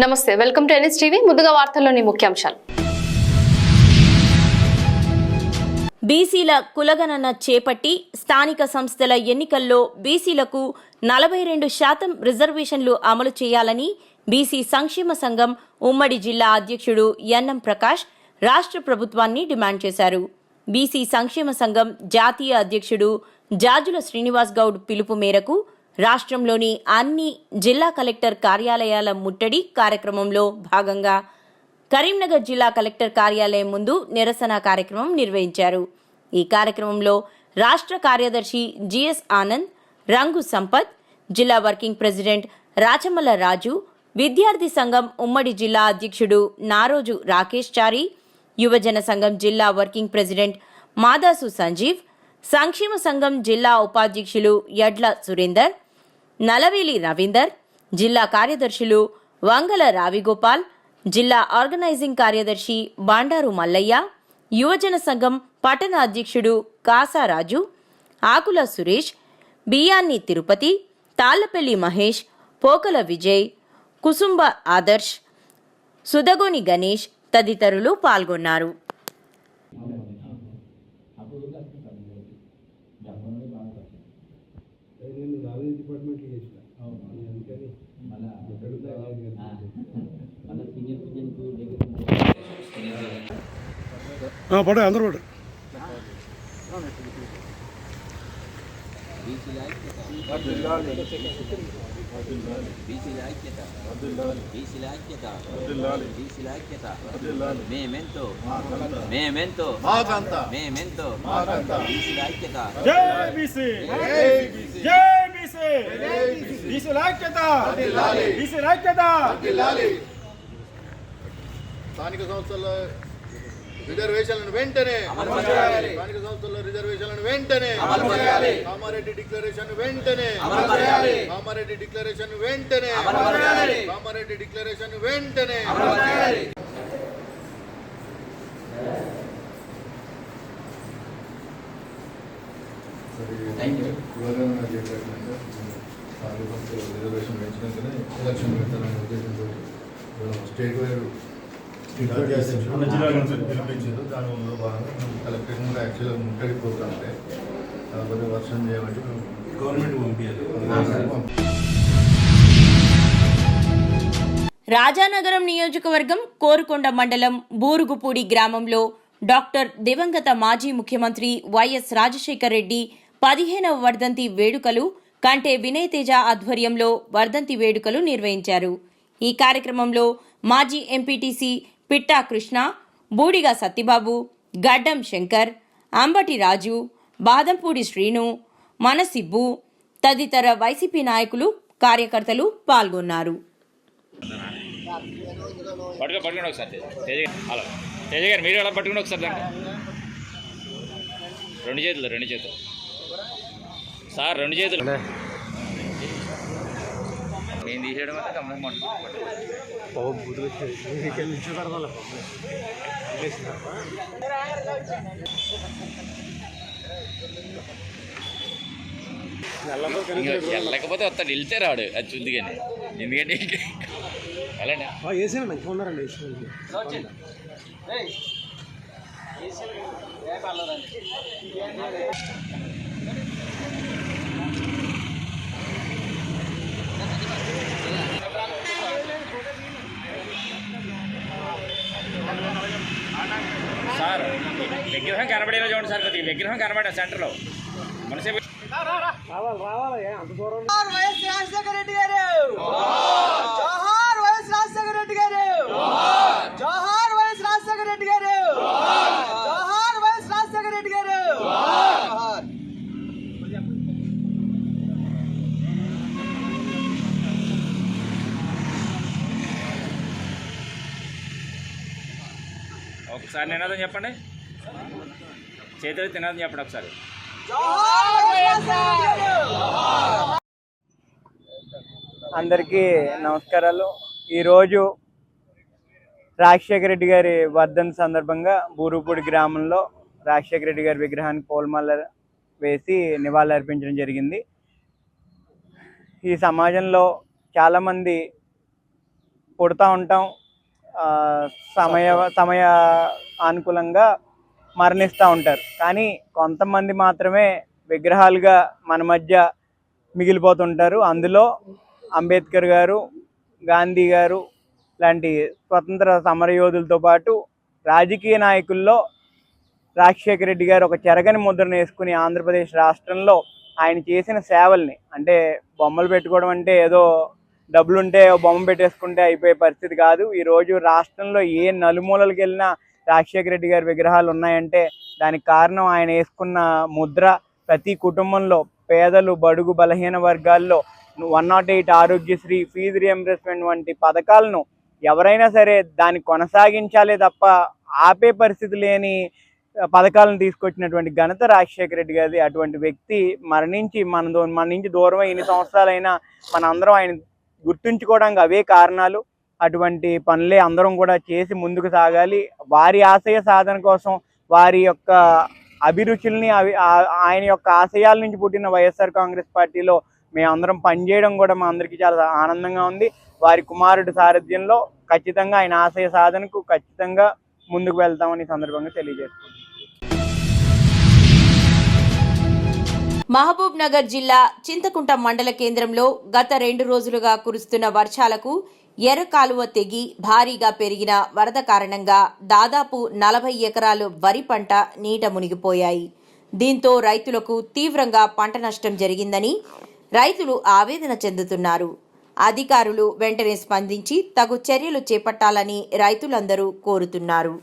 నమస్తే, welcome to NS TV. ముందుగా వార్తల్లోని ముఖ్యాంశాలు. బీసీల కులగణన చేపట్టి స్థానిక సంస్థల ఎన్నికల్లో బీసీలకు 42% రిజర్వేషన్లు అమలు చేయాలని బీసీ సంక్షేమ సంఘం ఉమ్మడి జిల్లా అధ్యక్షుడు ఎన్ఎం ప్రకాష్ రాష్ట్ర ప్రభుత్వాన్ని డిమాండ్ చేశారు. బీసీ సంక్షేమ సంఘం జాతీయ అధ్యక్షుడు జాజుల శ్రీనివాస్ గౌడ్ పిలుపు మేరకు రాష్ట్రంలోని అన్ని జిల్లా కలెక్టర్ కార్యాలయాల ముట్టడి కార్యక్రమంలో భాగంగా కరీంనగర్ జిల్లా కలెక్టర్ కార్యాలయం ముందు నిరసన కార్యక్రమం నిర్వహించారు. ఈ కార్యక్రమంలో రాష్ట్ర కార్యదర్శి జిఎస్ ఆనంద్, రంగు సంపత్, జిల్లా వర్కింగ్ ప్రెసిడెంట్ రాచమల్ల రాజు, విద్యార్థి సంఘం ఉమ్మడి జిల్లా అధ్యక్షుడు నారోజు రాకేష్ చారి, యువజన సంఘం జిల్లా వర్కింగ్ ప్రెసిడెంట్ మాదాసు సంజీవ్, సంక్షేమ సంఘం జిల్లా ఉపాధ్యక్షులు యడ్ల సురేందర్, నలవేలి రవీందర్, జిల్లా కార్యదర్శులు వంగల రావిగోపాల్, జిల్లా ఆర్గనైజింగ్ కార్యదర్శి బాండారు మల్లయ్య, యువజన సంఘం పట్టణ అధ్యక్షుడు కాసారాజు, ఆకుల సురేష్, బియాన్ని తిరుపతి, తాళ్లపల్లి మహేష్, పోకల విజయ్, కుసుంబ ఆదర్శ్, సుదగోని గణేష్ తదితరులు పాల్గొన్నారు. పడే అందరూ పడే స్థానిక సంస్థల్లో రిజర్వేషన్లను వెంటనే స్థానిక సంస్థల్లో రిజర్వేషన్లను వెంటనే కామారెడ్డి డిక్లరేషన్ వెంటనే కామారెడ్డి డిక్లరేషన్ వెంటనే కామారెడ్డి డిక్లరేషన్ వెంటనే రిజర్వేషన్ పెంచినాకనే ఎలక్షన్ పెడతారనే ఉద్దేశంతో స్టేట్ వైడ్ పిలిపించారు. దానిలో భాగంగా కలెక్టర్ కూడా యాక్చువల్గా ముట్టడి పోతుంటే కాకపోతే వర్షం చేయమంటే గవర్నమెంట్ పంపించాలి. రాజానగరం నియోజకవర్గం కోరుకొండ మండలం బూరుగుపూడి గ్రామంలో డాక్టర్ దివంగత మాజీ ముఖ్యమంత్రి వైఎస్ రాజశేఖర్ రెడ్డి 15వ వర్ధంతి వేడుకలు కంటే వినయ్ తేజ ఆధ్వర్యంలో వర్ధంతి వేడుకలు నిర్వహించారు. ఈ కార్యక్రమంలో మాజీ ఎంపీటీసీ పిట్టా కృష్ణ, బూడిగా సత్తిబాబు, గడ్డం శంకర్, అంబటి రాజు, బాదంపూడి శ్రీను, మనసిబ్బు తదితర వైసీపీ నాయకులు, కార్యకర్తలు పాల్గొన్నారు. రెండు చేతులు సార్, రెండు చేతులు నేను తీసేయడం అయితే గమనించమంట. వెళ్ళకపోతే వస్తాడు, వెళ్తే రాడు. అది చూద్ది కానీ ఎందుకంటే వెళ్ళండి. సార్ విగ్రహం కనబడేలా చూడండి సార్, కొద్దిగా విగ్రహం కనబడే సెంటర్లో మనసే రాజశేఖర రెడ్డి గారు, జోహార్ వైఎస్ రాజశేఖర రెడ్డి గారు, జోహార్ వైఎస్ రాజశేఖర రెడ్డి గారు, జోహార్ వైఎస్ రాజశేఖర రెడ్డి గారు. ఒకసారి నినాదం చెప్పండి, చేతులు నినాదం చెప్పండి ఒకసారి. అందరికీ నమస్కారాలు. ఈరోజు రాజశేఖర రెడ్డి గారి వర్ధంతి సందర్భంగా బూరుగుపూడి గ్రామంలో రాజశేఖర రెడ్డి గారి విగ్రహానికి పూలమాల వేసి నివాళులు అర్పించడం జరిగింది. ఈ సమాజంలో చాలామంది పుడతా ఉంటాం, సమయ అనుకూలంగా మరణిస్తూ ఉంటారు. కానీ కొంతమంది మాత్రమే విగ్రహాలుగా మన మధ్య మిగిలిపోతుంటారు. అందులో అంబేద్కర్ గారు, గాంధీ గారు లాంటి స్వతంత్ర సమరయోధులతో పాటు రాజకీయ నాయకుల్లో రాజశేఖర రెడ్డి గారు ఒక చెరగని ముద్రను వేసుకుని ఆంధ్రప్రదేశ్ రాష్ట్రంలో ఆయన చేసిన సేవల్ని, అంటే బొమ్మలు పెట్టుకోవడం అంటే ఏదో డబ్బులుంటే బొమ్మ పెట్టేసుకుంటే అయిపోయే పరిస్థితి కాదు. ఈరోజు రాష్ట్రంలో ఏ నలుమూలలకు వెళ్ళినా రాజశేఖర రెడ్డి గారి విగ్రహాలు ఉన్నాయంటే దానికి కారణం ఆయన వేసుకున్న ముద్ర. ప్రతి కుటుంబంలో పేదలు, బడుగు, బలహీన వర్గాల్లో 108 ఆరోగ్యశ్రీ, ఫీజు రియంబర్స్మెంట్ వంటి పథకాలను ఎవరైనా సరే దాన్ని కొనసాగించాలే తప్ప ఆపే పరిస్థితి లేని పథకాలను తీసుకొచ్చినటువంటి ఘనత రాజశేఖర రెడ్డి గారిది. అటువంటి వ్యక్తి మరణించి మన నుంచి దూరమై ఎన్ని సంవత్సరాలైనా మన అందరం ఆయన గుర్తుంచుకోవడానికి అవే కారణాలు. అటువంటి పనులే అందరం కూడా చేసి ముందుకు సాగాలి. వారి ఆశయ సాధన కోసం, వారి యొక్క అభిరుచుల్ని, ఆయన యొక్క ఆశయాల నుంచి పుట్టిన వైఎస్ఆర్ కాంగ్రెస్ పార్టీలో మేమందరం పనిచేయడం కూడా మా అందరికీ చాలా ఆనందంగా ఉంది. వారి కుమారుడి సారథ్యంలో ఖచ్చితంగా ఆయన ఆశయ సాధనకు ఖచ్చితంగా ముందుకు వెళ్తామని సందర్భంగా తెలియజేస్తున్నాం. మహబూబ్ నగర్ జిల్లా చింతకుంట మండల కేంద్రంలో గత 2 రోజులుగా కురుస్తున్న వర్షాలకు ఎర్ర కాలువ తెగి భారీగా పెరిగిన వరద కారణంగా దాదాపు 40 ఎకరాలు వరి పంట నీట మునిగిపోయాయి. దీంతో రైతులకు తీవ్రంగా పంట నష్టం జరిగిందని రైతులు ఆవేదన చెందుతున్నారు. అధికారులు వెంటనే స్పందించి తగు చర్యలు చేపట్టాలని రైతులందరూ కోరుతున్నారు.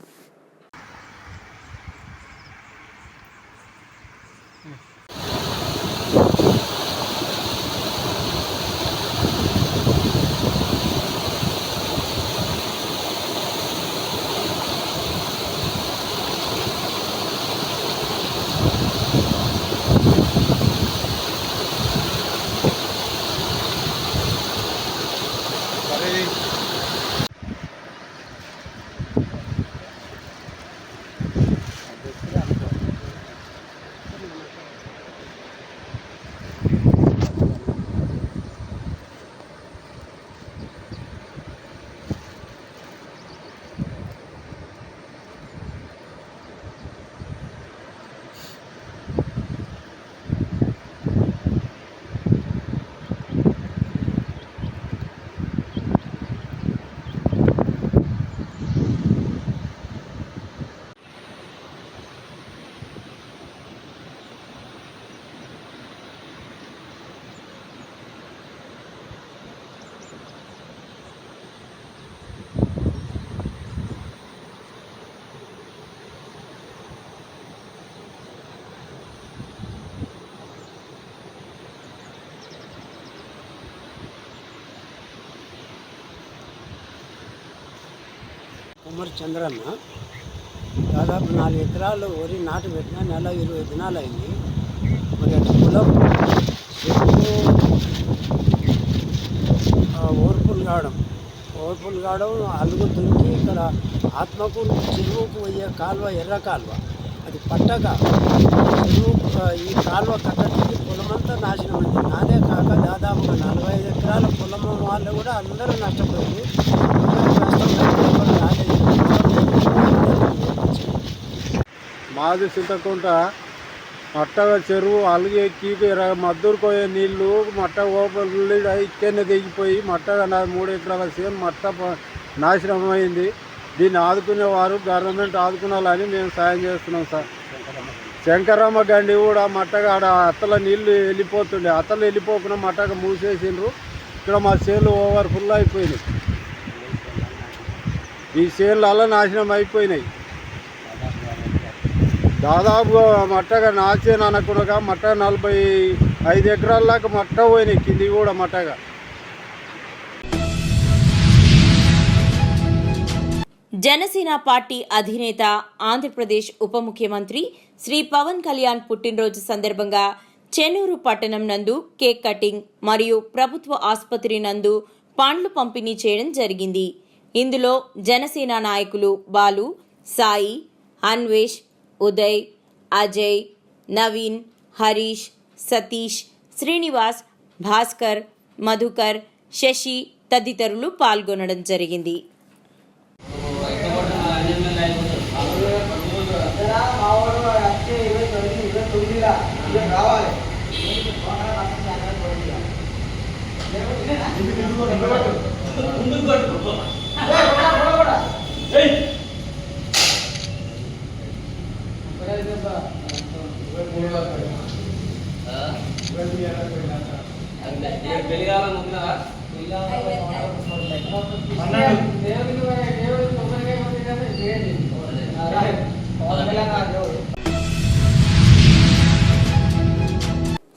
కుమార్ చంద్రన్న దాదాపు 4 ఎకరాలు వరి నాటు పెట్టిన నెల 20 దినాలు అయింది. మరి అటు పొలం ఓర్పులు కావడం అలుగు దుంకి ఇక్కడ ఆత్మకు చెరువుకు పోయే కాలువ, ఎర్ర కాలువ, అది పట్టగా చెరువు ఈ కాలువ కట్టడానికి పొలమంతా నాశనం అయింది. నాదే కాక దాదాపుగా 45 ఎకరాల పొలం వాళ్ళు కూడా అందరూ నష్టపోయింది. మాది చింతకుంట మట్టగా చెరువు అలిగి ఎక్కి మద్దూరుకోయే నీళ్లు మట్ట ఓపలి ఇక్కడనే దిగిపోయి మట్టగా 3 ఎకరాల సేమ్ మట్ట నాశనం అయింది. దీన్ని ఆదుకునేవారు గవర్నమెంట్ ఆదుకునాలని మేము సాయం చేస్తున్నాం సార్. శంకరమ్మ గండి కూడా మట్టగా ఆడ అత్తల నీళ్లు వెళ్ళిపోతుండే, అత్తలు వెళ్ళిపోకుండా మట్టగా మూసేసిండ్రు. ఇక్కడ మా చేలు ఓవర్ ఫుల్ అయిపోయినాయి. ఈ చేళ్ళు అలా నాశనం అయిపోయినాయి. దాదాపుగా మట్టగా నాచేను అనకుండా మట్ట 45 ఎకరాల దాకా మట్ట పోయినాయి, కింది కూడా మట్టగా. జనసేన పార్టీ అధినేత ఆంధ్రప్రదేశ్ ఉప ముఖ్యమంత్రి శ్రీ పవన్ కళ్యాణ్ పుట్టినరోజు సందర్భంగా చెన్నూరు పట్టణం నందు కేక్ కటింగ్ మరియు ప్రభుత్వ ఆసుపత్రి నందు పండ్లు పంపిణీ చేయడం జరిగింది. ఇందులో జనసేన నాయకులు బాలు, సాయి, అన్వేష్, ఉదయ్, అజయ్, నవీన్, హరీష్, సతీష్, శ్రీనివాస్, భాస్కర్, మధుకర్, శశి, తదితరులు పాల్గొనడం జరిగింది.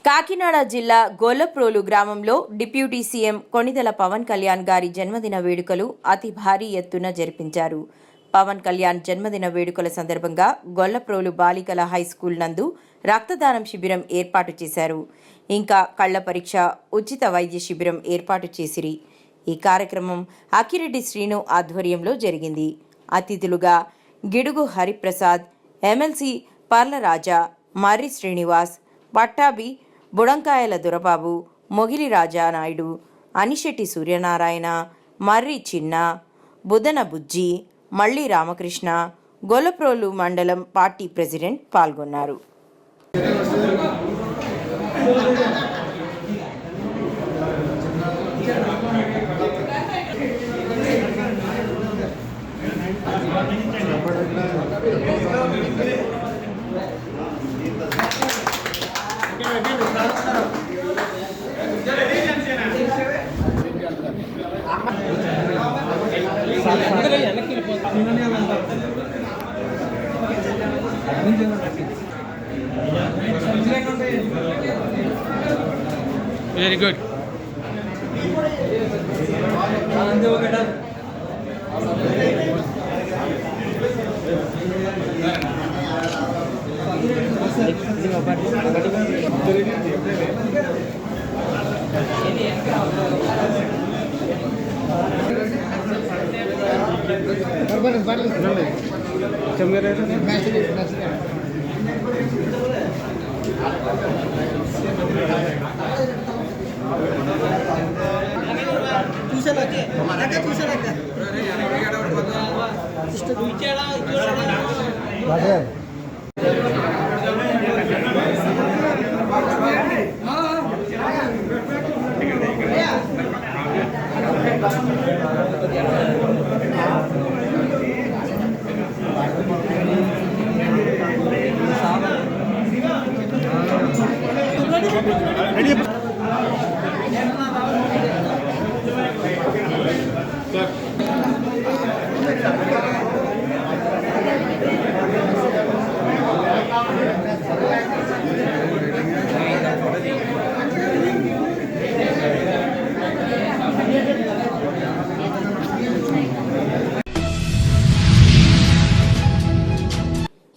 కాకినాడ జిల్లా గొల్లప్రోలు గ్రామంలో డిప్యూటీ సీఎం కొణిదెల పవన్ కళ్యాణ్ గారి జన్మదిన వేడుకలు అతి భారీ ఎత్తున జరిపించారు. పవన్ కళ్యాణ్ జన్మదిన వేడుకల సందర్భంగా గొల్లప్రోలు బాలికల హైస్కూల్ నందు రక్తదానం శిబిరం ఏర్పాటు చేశారు. ఇంకా కళ్ల పరీక్ష, ఉచిత వైద్య శిబిరం ఏర్పాటు చేసిరి. ఈ కార్యక్రమం అక్కిరెడ్డి శ్రీను ఆధ్వర్యంలో జరిగింది. అతిథులుగా గిడుగు హరిప్రసాద్, ఎమ్మెల్సీ పర్లరాజా, మర్రి శ్రీనివాస్, పట్టాభి, బుడంకాయల దొరబాబు, మొగిలి రాజానాయుడు, అనిశెట్టి సూర్యనారాయణ, మర్రి చిన్న, బుదన బుజ్జి, మళ్ళీ రామకృష్ణ, గొల్లప్రోలు మండలం పార్టీ ప్రెసిడెంట్ పాల్గొన్నారు. Very good.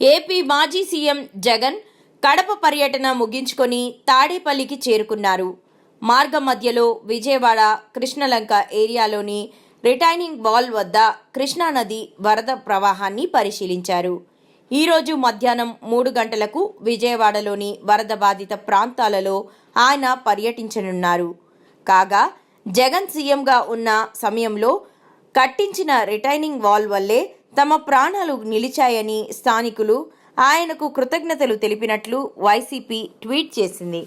ఏపీ మాజీ సీఎం జగన్ కడప పర్యటన ముగించుకొని తాడేపల్లికి చేరుకున్నారు. మార్గ మధ్యలో విజయవాడ కృష్ణలంక ఏరియాలోని రిటైనింగ్ వాల్ వద్ద కృష్ణానది వరద ప్రవాహాన్ని పరిశీలించారు. ఈరోజు మధ్యాహ్నం 3 గంటలకు విజయవాడలోని వరద బాధిత ప్రాంతాలలో ఆయన పర్యటించనున్నారు. కాగా జగన్ సీఎంగా ఉన్న సమయంలో కట్టించిన రిటైనింగ్ వాల్ వల్లే తమ ప్రాణాలు నిలిచాయని స్థానికులు ఆయనకు కృతజ్ఞతలు తెలిపినట్లు వైసీపీ ట్వీట్ చేసింది.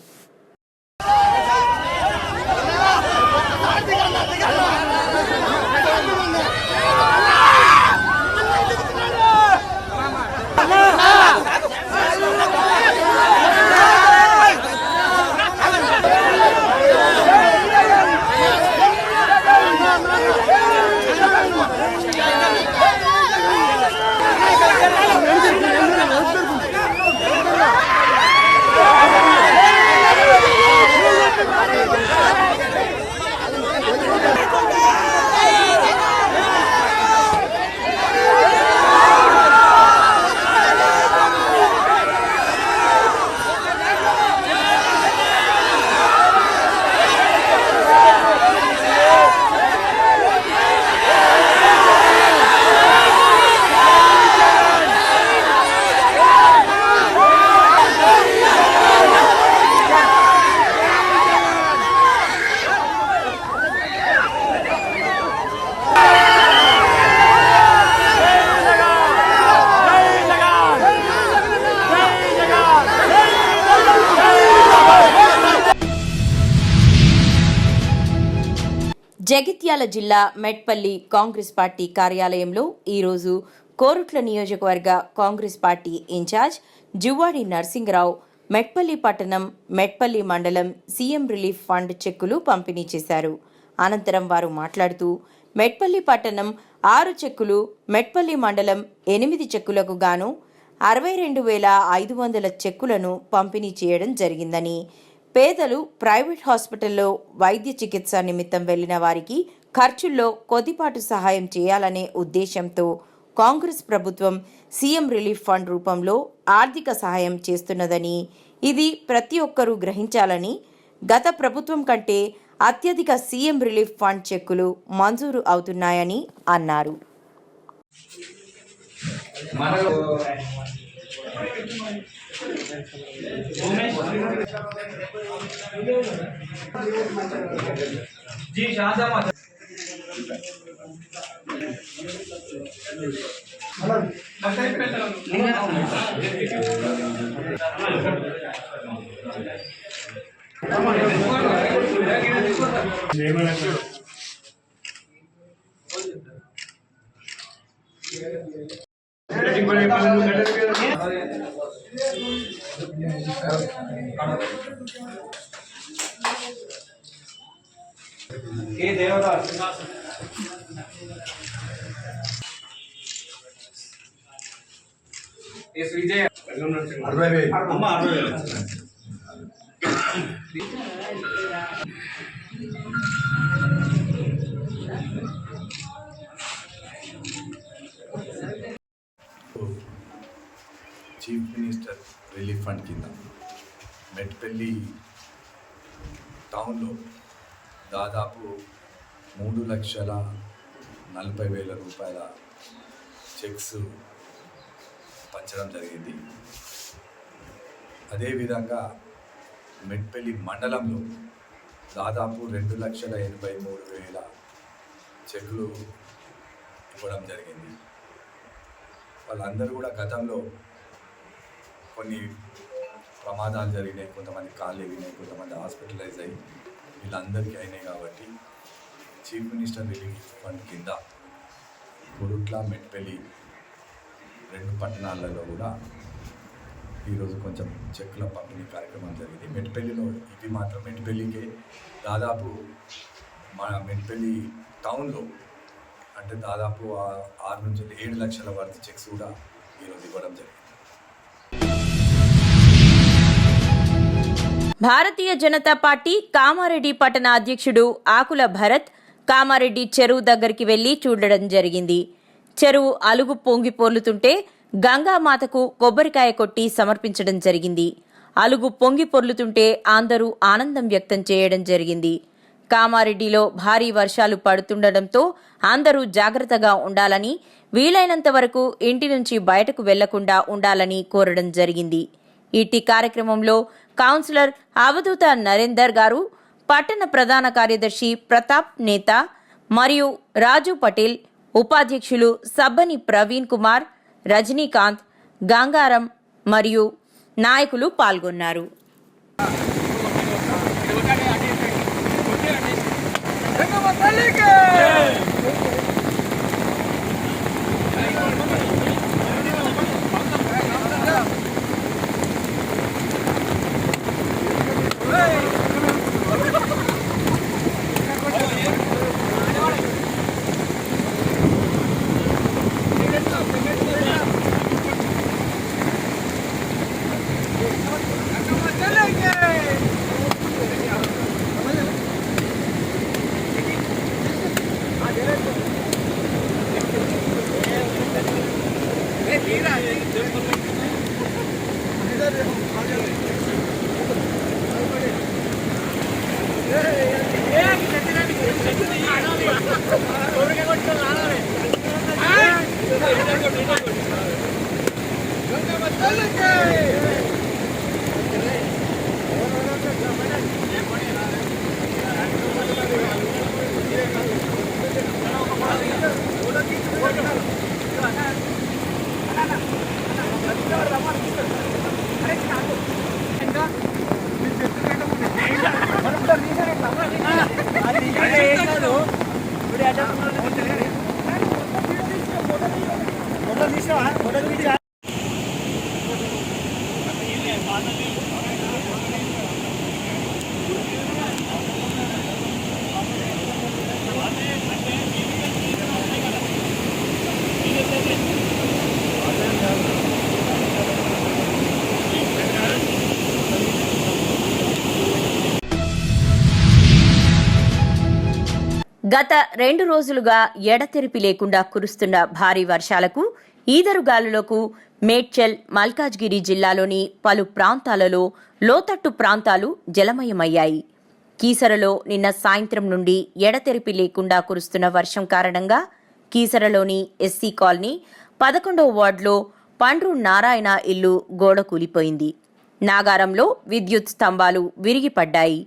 జగిత్యాల జిల్లా మెట్పల్లి కాంగ్రెస్ పార్టీ కార్యాలయంలో ఈరోజు కోరుట్ల నియోజకవర్గ కాంగ్రెస్ పార్టీ ఇన్ఛార్జ్ జువ్వాడి నర్సింగరావు మెట్పల్లి పట్టణం మెట్పల్లి మండలం సీఎం రిలీఫ్ ఫండ్ చెక్కులు పంపిణీ చేశారు. అనంతరం వారు మాట్లాడుతూ మెట్పల్లి పట్టణం 6 చెక్కులు, మెట్పల్లి మండలం 8 చెక్కులకు గాను 62,500 చెక్కులను పంపిణీ చేయడం జరిగిందని, పేదలు ప్రైవేట్ హాస్పిటల్లో వైద్య చికిత్స నిమిత్తం వెళ్లిన వారికి ఖర్చుల్లో కొద్దిపాటు సహాయం చేయాలనే ఉద్దేశంతో కాంగ్రెస్ ప్రభుత్వం సీఎం రిలీఫ్ ఫండ్ రూపంలో ఆర్థిక సహాయం చేస్తున్నదని, ఇది ప్రతి ఒక్కరూ గ్రహించాలని, గత ప్రభుత్వం కంటే అత్యధిక సీఎం రిలీఫ్ ఫండ్ చెక్కులు మంజూరు అవుతున్నాయని అన్నారు. చీఫ్ మినిస్టర్ రిలీఫ్ ఫండ్ కింద మెట్పల్లి టౌన్లో దాదాపు 3,40,000 రూపాయల చెక్స్ పంచడం జరిగింది. అదేవిధంగా మెట్పల్లి మండలంలో దాదాపు 2,83,000 చెక్కులు ఇవ్వడం జరిగింది. వాళ్ళందరూ కూడా గతంలో కొన్ని ప్రమాదాలు జరిగినాయి, కొంతమంది కాళ్ళు ఎగినాయి, కొంతమంది హాస్పిటలైజ్ అయ్యి వీళ్ళందరికీ అయినాయి. కాబట్టి చీఫ్ మినిస్టర్ రిలీఫ్ ఫండ్ కింద కోరుట్ల మెట్పల్లి 2 పట్టణాలలో కూడా ఈరోజు కొంచెం చెక్కుల పంపిణీ కార్యక్రమం జరిగింది. మెట్పల్లిలో ఇవి మాత్రం మెట్పల్లికే దాదాపు మన మెట్పల్లి టౌన్లో అంటే దాదాపు 6 నుంచి 7 లక్షల వరకు చెక్స్ కూడా ఈరోజు ఇవ్వడం జరిగింది. భారతీయ జనతా పార్టీ కామారెడ్డి పట్టణ అధ్యక్షుడు ఆకుల భరత్ కామారెడ్డి చెరువు దగ్గరికి వెళ్లి చూడడం జరిగింది. చెరువు అలుగు పొంగి పొర్లుతుంటే గంగామాతకు కొబ్బరికాయ కొట్టి సమర్పించడం జరిగింది. అలుగు పొంగి పొర్లుతుంటే అందరూ ఆనందం వ్యక్తం చేయడం జరిగింది. కామారెడ్డిలో భారీ వర్షాలు పడుతుండటంతో అందరూ జాగ్రత్తగా ఉండాలని, వీలైనంత వరకు ఇంటి నుంచి బయటకు వెళ్లకుండా ఉండాలని కోరడం జరిగింది. ఇట్టి కార్యక్రమంలో కౌన్సిలర్ అవధూత నరేందర్ గారు, పట్టణ ప్రధాన కార్యదర్శి ప్రతాప్ నేత మరియు రాజు పటేల్, ఉపాధ్యక్షులు సబ్బని ప్రవీణ్ కుమార్, రజనీకాంత్, గంగారం మరియు నాయకులు పాల్గొన్నారు. గత 2 రోజులుగా ఎడతెరిపి లేకుండా కురుస్తున్న భారీ వర్షాలకు ఈదరుగాలులకు మేడ్చల్ మల్కాజ్గిరి జిల్లాలోని పలు ప్రాంతాలలో లోతట్టు ప్రాంతాలు జలమయమయ్యాయి. కీసరలో నిన్న సాయంత్రం నుండి ఎడతెరిపి లేకుండా కురుస్తున్న వర్షం కారణంగా కీసరలోని ఎస్సీ కాలనీ 11వ వార్డులో పండ్రు నారాయణ ఇల్లు గోడ కూలిపోయింది. నాగారంలో విద్యుత్ స్తంభాలు విరిగిపడ్డాయి.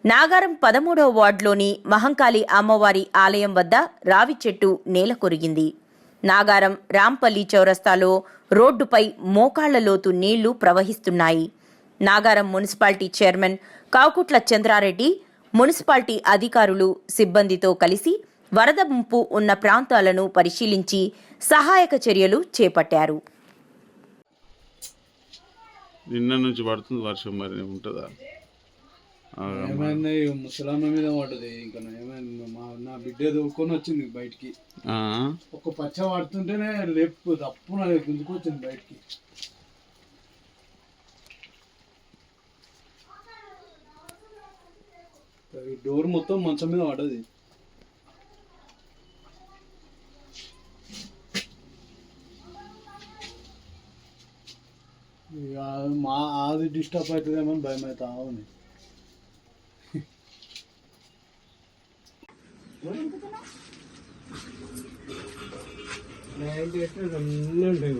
నాగారం 13వ వార్డులోని మహంకాళి అమ్మవారి ఆలయం వద్ద రావి చెట్టు నేల కొరిగింది. నాగారం రాంపల్లి చౌరస్తాలో రోడ్డుపై మోకాళ్ల లోతు నీళ్లు ప్రవహిస్తున్నాయి. Nagaram municipality chairman Kakutla Chandrareddy municipality అధికారులు సిబ్బందితో కలిసి వరద ముంపు ఉన్న ప్రాంతాలను పరిశీలించి సహాయక చర్యలు చేపట్టారు. నిన్న నుంచి పడుతుంది వర్షం, మరి ఉంటుందా? ఏమైంది ముసలామ్మ మీద పడ్డది. ఇంకా ఏమైంది, నా బిడ్డ దూకొని వచ్చింది బయటికి. ఒక పచ్చ పడుతుంటేనే లేపు తప్పున గుంజుకొచ్చింది బయటికి. ఈ డోర్ మొత్తం మంచం మీద పడ్డది. అది డిస్టర్బ్ అవుతుందేమో అని భయం అవుతా ఉంది. ఉంటాయి